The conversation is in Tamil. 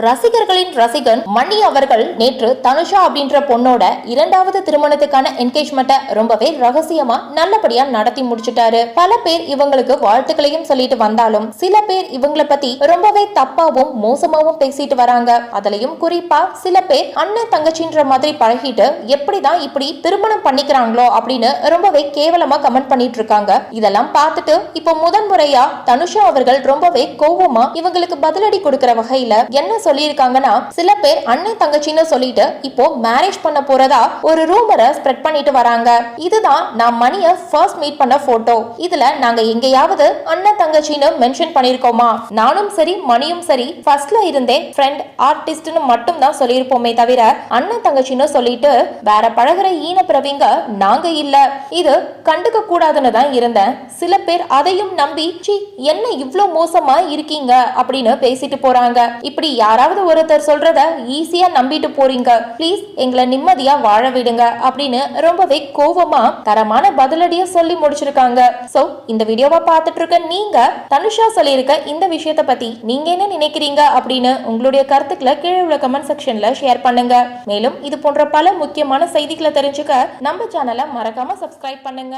ரசிகர்களின் ரசிகன் மணி அவர்கள் நேற்று தனுஷா அப்படின்ற பொண்ணோட இரண்டாவது திருமணத்துக்கான என்கேஜ்மெண்ட்டை ரொம்பவே ரகசியமா நல்லபடியா நடத்தி முடிச்சுட்டாரு. பல பேர் இவங்களுக்கு வாழ்த்துக்களையும் சொல்லிட்டு வந்தாலும் சில பேர் இவங்களை பத்தி ரொம்பவே தப்பாவும் மோசமாவும் பேசிட்டு வராங்க. அதுலயும் குறிப்பா சில பேர் அண்ணன் தங்கச்சின்ற மாதிரி பழகிட்டு எப்படிதான் இப்படி திருமணம் பண்ணிக்கிறாங்களோ அப்படின்னு ரொம்பவே கேவலமா கமெண்ட் பண்ணிட்டு இருக்காங்க. இதெல்லாம் பார்த்துட்டு இப்போ முதன்முறையா தனுஷா அவர்கள் ரொம்பவே கோவமா இவங்களுக்கு பதிலடி கொடுக்கிற வகையில என்ன சொல்லியிருக்காங்கன்னா, சில பேர் அண்ணன் தங்கச்சின்னு சொல்லிட்டு இப்போ மேரேஜ் பண்ண போறதா ஒரு ரூமரை ஸ்ப்ரெட் பண்ணிட்டு வராங்க. இதுதான் நான் மணிய ஃபர்ஸ்ட் மீட் பண்ண போட்டோ. இதுல நாங்க எங்கேயாவது அண்ணன் தங்கச்சின்னு மென்ஷன் பண்ணிருக்கோமா? நானும் சரி மணியும் சரி ஃபர்ஸ்ட்ல இருந்தே ஃப்ரெண்ட் ஆர்டிஸ்ட்னு மட்டும் தான் சொல்லியிருப்போமே தவிர அண்ணன் தங்கச்சின்னு சொல்லிட்டு வேற பழகுற ஈன பிறவிங்க நாங்க இல்ல. இது கண்டுக்க கூடாதுன்னு தான் இருந்தேன். சில பேர் அதையும் நம்பி என்ன இவ்ளோ மோசமா இருக்கீங்க அப்படின்னு பேசிட்டு போறாங்க. இப்படி யாராவது ஒருத்தர் சொல்றத ஈஸியா நம்பிட்டு போறீங்க, ப்ளீஸ் எங்களை நிம்மதியா வாழ விடுங்க அப்படின்னு ரொம்பவே கோவமா தரமான பதிலடிய சொல்லி முடிச்சிருக்காங்க. சோ இந்த வீடியோவை பார்த்துட்டு இருக்க நீங்க தனுஷா சொல்லியிருக்க இந்த விஷயத்தை பத்தி நீங்க என்ன நினைக்கிறீங்க அப்படின்னு உங்களுடைய கருத்துக்களை கீழே உள்ள கமெண்ட் செக்ஷன்ல ஷேர் பண்ணுங்க. மேலும் இது போன்ற பல முக்கியமான செய்திகளை தெரிஞ்சுக்க நம்ம சேனலை மறக்காம சப்ஸ்கிரைப் பண்ணுங்க.